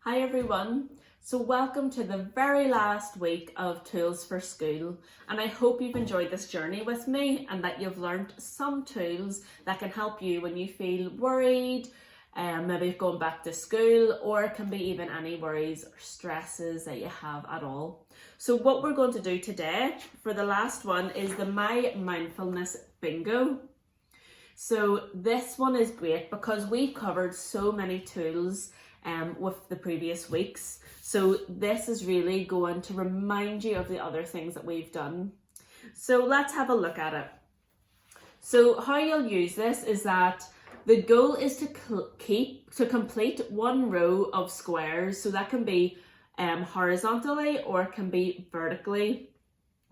Hi everyone, so welcome to the very last week of Tools for School, and I hope you've enjoyed this journey with me and that you've learned some tools that can help you when you feel worried, maybe going back to school, or it can be even any worries or stresses that you have at all. So what we're going to do today for the last one is the My Mindfulness Bingo. So this one is great because we covered so many tools with the previous weeks. So this is really going to remind you of the other things that we've done. So let's have a look at it. So how you'll use this is that the goal is to complete one row of squares. So that can be horizontally or it can be vertically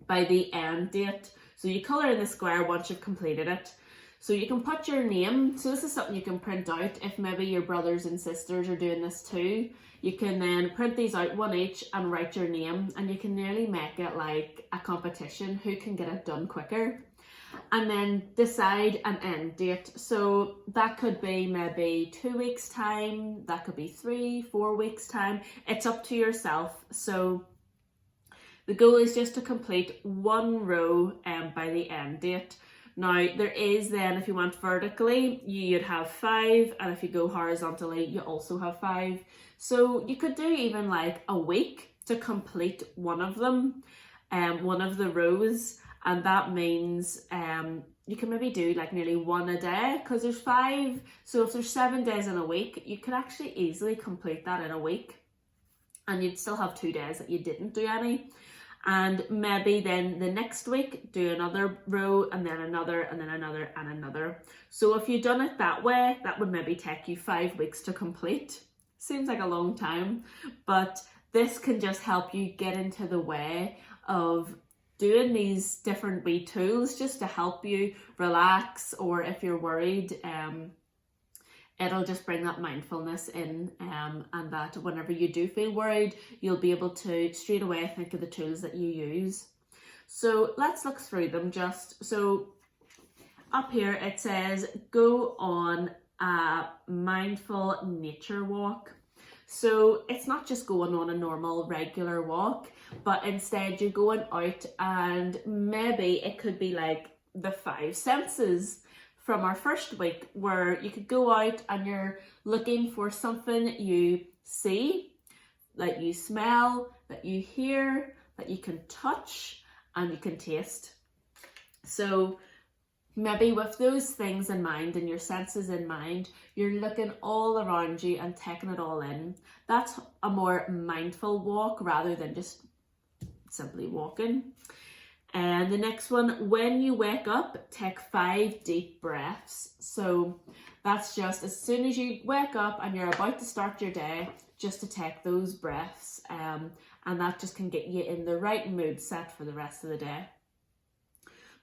by the end date. So you colour in the square once you've completed it. So you can put your name, so this is something you can print out if maybe your brothers and sisters are doing this too. You can then print these out one each and write your name, and you can nearly make it like a competition, who can get it done quicker. And then decide an end date. So that could be maybe 2 weeks time, that could be 3-4 weeks time. It's up to yourself. So the goal is just to complete one row by the end date. Now, there is then, if you went vertically, you'd have 5, and if you go horizontally, you also have 5. So you could do even like a week to complete one of them, one of the rows, and that means you can maybe do like nearly one a day because there's 5. So if there's 7 days in a week, you could actually easily complete that in a week, and you'd still have 2 days that you didn't do any. And maybe then the next week do another row and then another and then another and another. So if you'd done it that way, that would maybe take you 5 weeks to complete. Seems like a long time, but this can just help you get into the way of doing these different wee tools just to help you relax, or if you're worried, it'll just bring that mindfulness in, and that whenever you do feel worried, you'll be able to straight away think of the tools that you use. So let's look through them just. So up here it says go on a mindful nature walk. So it's not just going on a normal regular walk, but instead you're going out, and maybe it could be like the 5 senses from our first week, where you could go out and you're looking for something you see, that you smell, that you hear, that you can touch, and you can taste. So maybe with those things in mind and your senses in mind, you're looking all around you and taking it all in. That's a more mindful walk rather than just simply walking. And the next one, when you wake up, take 5 deep breaths. So that's just as soon as you wake up and you're about to start your day, just to take those breaths, and that just can get you in the right mood set for the rest of the day.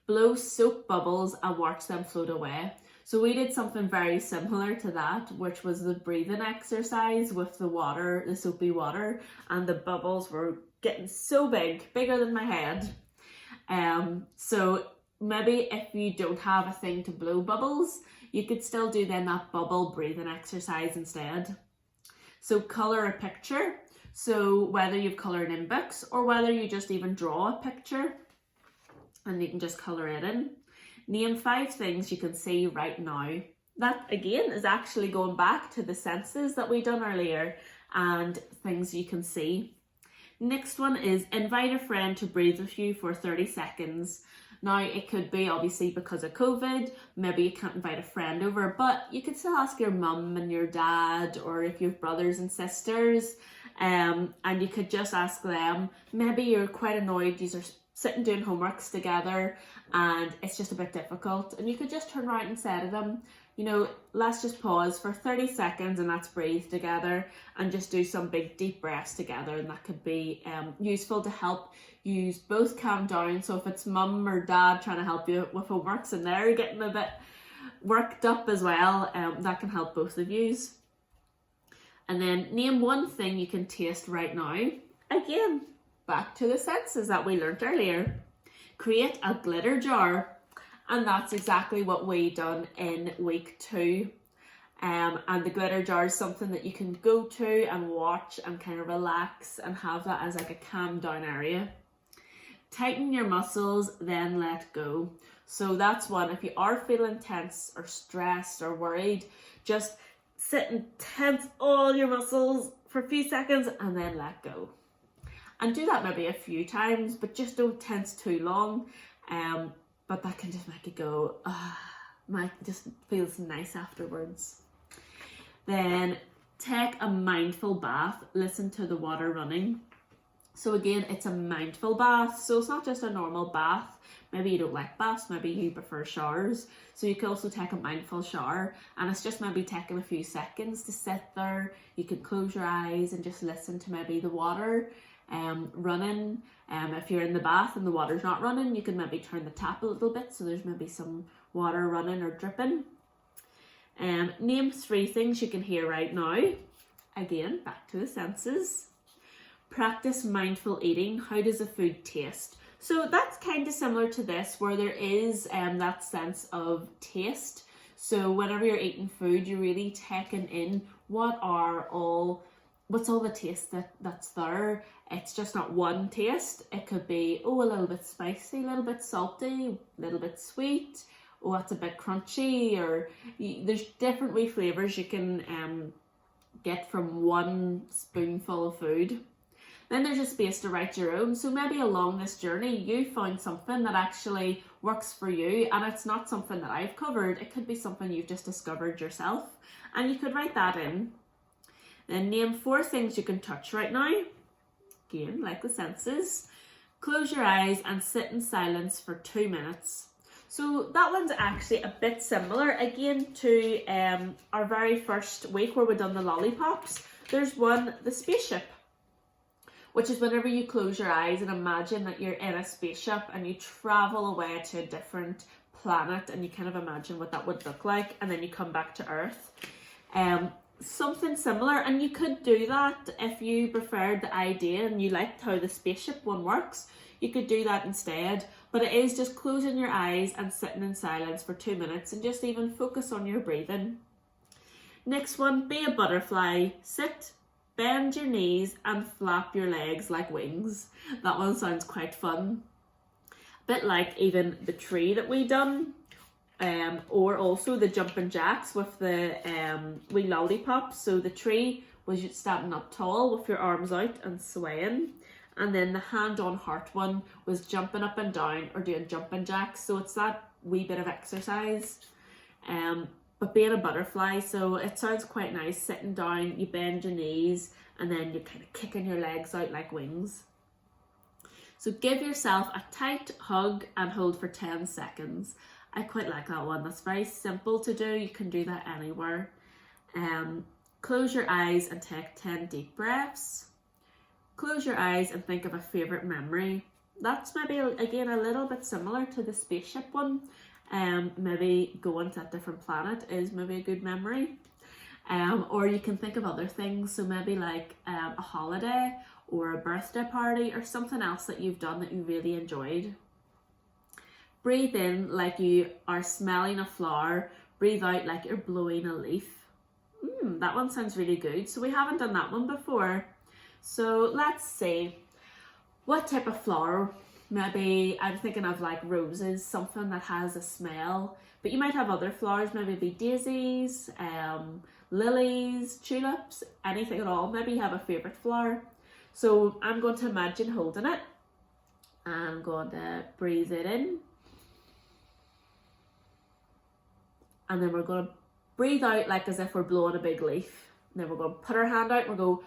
Blow soap bubbles and watch them float away. So we did something very similar to that, which was the breathing exercise with the water, the soapy water, and the bubbles were getting so big, bigger than my head. So maybe if you don't have a thing to blow bubbles, you could still do then that bubble breathing exercise instead. So colour a picture. So whether you've coloured in books or whether you just even draw a picture and you can just colour it in. Name 5 things you can see right now. That again is actually going back to the senses that we done earlier and things you can see. Next one is invite a friend to breathe with you for 30 seconds. Now it could be obviously because of COVID, maybe you can't invite a friend over, but you could still ask your mum and your dad, or if you have brothers and sisters, and you could just ask them. Maybe you're quite annoyed, you are sitting doing homeworks together and it's just a bit difficult, and you could just turn around and say to them, you know, let's just pause for 30 seconds and let's breathe together and just do some big deep breaths together. And that could be useful to help you both calm down. So if it's mum or dad trying to help you with homeworks and they're getting a bit worked up as well, that can help both of you. And then name 1 thing you can taste right now. Again, back to the senses that we learned earlier. Create a glitter jar. And that's exactly what we done in week 2. And the glitter jar is something that you can go to and watch and kind of relax and have that as like a calm down area. Tighten your muscles, then let go. So that's one. If you are feeling tense or stressed or worried, just sit and tense all your muscles for a few seconds and then let go. And do that maybe a few times, but just don't tense too long. But that can just make it go, just feels nice afterwards. Then take a mindful bath, listen to the water running. So again, it's a mindful bath, so it's not just a normal bath. Maybe you don't like baths, maybe you prefer showers. So you can also take a mindful shower, and it's just maybe taking a few seconds to sit there. You can close your eyes and just listen to maybe the water running. If you're in the bath and the water's not running, you can maybe turn the tap a little bit so there's maybe some water running or dripping. Name 3 things you can hear right now. Again, back to the senses. Practice mindful eating. How does the food taste? So that's kind of similar to this, where there is that sense of taste. So whenever you're eating food, you're really taking in what's all the taste that's there. It's just not one taste. It could be, a little bit spicy, a little bit salty, a little bit sweet. That's a bit crunchy. Or there's different wee flavours you can get from one spoonful of food. Then there's a space to write your own. So maybe along this journey, you found something that actually works for you, and it's not something that I've covered. It could be something you've just discovered yourself, and you could write that in. Then name 4 things you can touch right now. Again, like the senses. Close your eyes and sit in silence for 2 minutes. So that one's actually a bit similar again to our very first week where we done the lollipops. There's one, the spaceship, which is whenever you close your eyes and imagine that you're in a spaceship and you travel away to a different planet, and you kind of imagine what that would look like, and then you come back to Earth. Something similar, and you could do that if you preferred the idea and you liked how the spaceship one works. You could do that instead, but it is just closing your eyes and sitting in silence for 2 minutes and just even focus on your breathing. Next one, be a butterfly. Sit, bend your knees and flap your legs like wings. That one sounds quite fun. A bit like even the tree that we done, or also the jumping jacks with the wee lollipops. So the tree was you standing up tall with your arms out and swaying, and then the hand on heart one was jumping up and down or doing jumping jacks. So it's that wee bit of exercise, but being a butterfly, so it sounds quite nice. Sitting down, you bend your knees, and then you're kind of kicking your legs out like wings. So give yourself a tight hug and hold for 10 seconds. I quite like that one. That's very simple to do. You can do that anywhere. Close your eyes and take 10 deep breaths. Close your eyes and think of a favourite memory. That's maybe, again, a little bit similar to the spaceship one. Maybe going to a different planet is maybe a good memory. Or you can think of other things. So maybe like a holiday or a birthday party or something else that you've done that you really enjoyed. Breathe in like you are smelling a flower. Breathe out like you're blowing a leaf. That one sounds really good. So we haven't done that one before. So let's see. What type of flower? Maybe I'm thinking of like roses, something that has a smell. But you might have other flowers, maybe it'd be daisies, lilies, tulips, anything at all. Maybe you have a favourite flower. So I'm going to imagine holding it. I'm going to breathe it in. And then we're going to breathe out like as if we're blowing a big leaf. And then we're going to put our hand out and we'll go.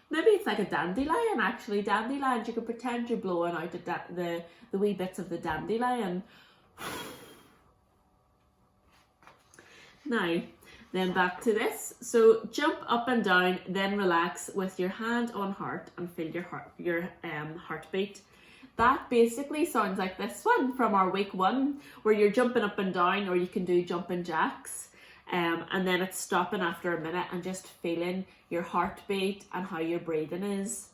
Maybe it's like a dandelion, actually. Dandelions, you can pretend you're blowing out the wee bits of the dandelion. Now, then back to this. So jump up and down, then relax with your hand on heart and feel your heartbeat. That basically sounds like this one from our week 1, where you're jumping up and down, or you can do jumping jacks. And then it's stopping after a minute and just feeling your heartbeat and how your breathing is.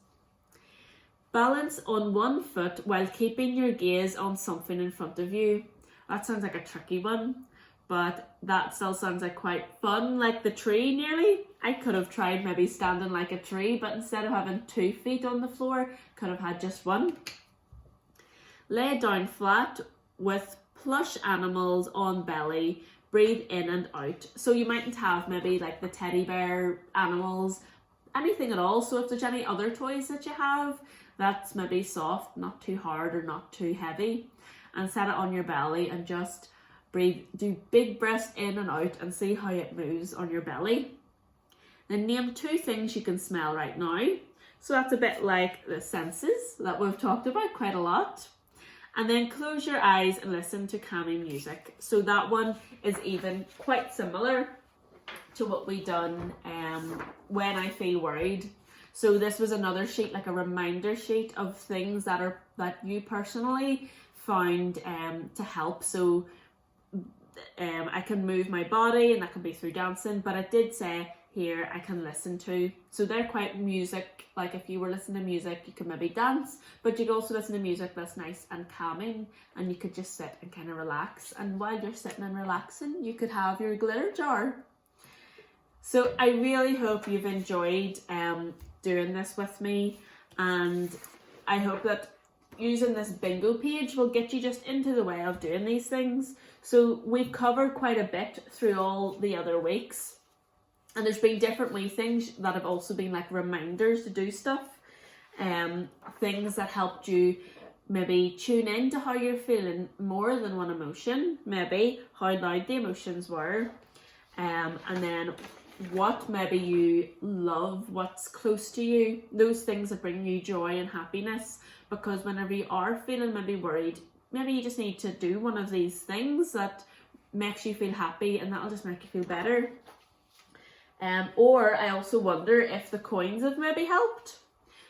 Balance on one foot while keeping your gaze on something in front of you. That sounds like a tricky one. but that still sounds like quite fun, like the tree nearly. I could have tried maybe standing like a tree, but instead of having 2 feet on the floor, could have had just one. Lay down flat with plush animals on belly, breathe in and out. So you mightn't have maybe like the teddy bear animals, anything at all. So if there's any other toys that you have that's maybe soft, not too hard or not too heavy, and set it on your belly and just breathe, do big breaths in and out and see how it moves on your belly. Then name 2 things you can smell right now. So that's a bit like the senses that we've talked about quite a lot. And then close your eyes and listen to calming music. So that one is even quite similar to what we done when I feel worried. So this was another sheet, like a reminder sheet of things that you personally found to help. So I can move my body, and that can be through dancing, but it did say here I can listen to. So they're quite music, like if you were listening to music, you could maybe dance, but you could also listen to music that's nice and calming, and you could just sit and kind of relax. And while you're sitting and relaxing, you could have your glitter jar. So I really hope you've enjoyed doing this with me, and I hope that using this bingo page will get you just into the way of doing these things. So we've covered quite a bit through all the other weeks, and there's been different wee things that have also been like reminders to do stuff, things that helped you maybe tune in to how you're feeling more than one emotion, maybe how loud the emotions were, and then what maybe you love, what's close to you, those things that bring you joy and happiness. Because whenever you are feeling maybe worried, maybe you just need to do one of these things that makes you feel happy, and that'll just make you feel better. Or I also wonder if the coins have maybe helped.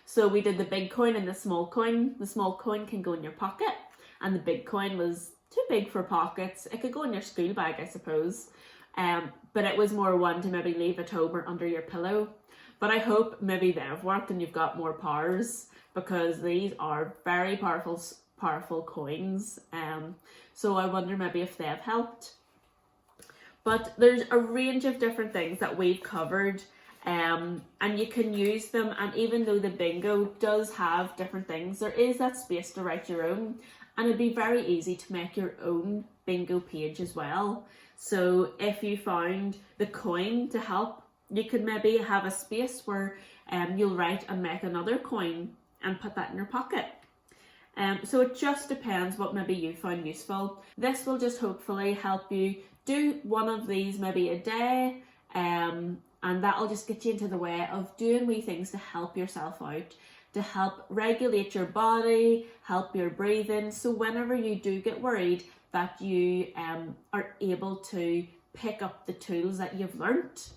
So we did the big coin and the small coin. The small coin can go in your pocket, and the big coin was too big for pockets. It could go in your school bag, I suppose. But it was more one to maybe leave at home or under your pillow. But I hope maybe they've worked and you've got more powers, because these are very powerful coins. So I wonder maybe if they've helped. But there's a range of different things that we've covered, and you can use them. And even though the bingo does have different things, there is that space to write your own, and it'd be very easy to make your own bingo page as well. So if you found the coin to help, you could maybe have a space where you'll write and make another coin and put that in your pocket. So it just depends what maybe you find useful. This will just hopefully help you do one of these maybe a day, and that'll just get you into the way of doing wee things to help yourself out, to help regulate your body, help your breathing. So whenever you do get worried, that you are able to pick up the tools that you've learnt,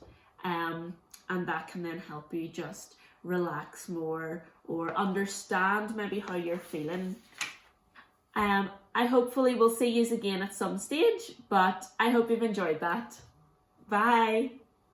and that can then help you just relax more or understand maybe how you're feeling. I hopefully will see you again at some stage, but I hope you've enjoyed that. Bye.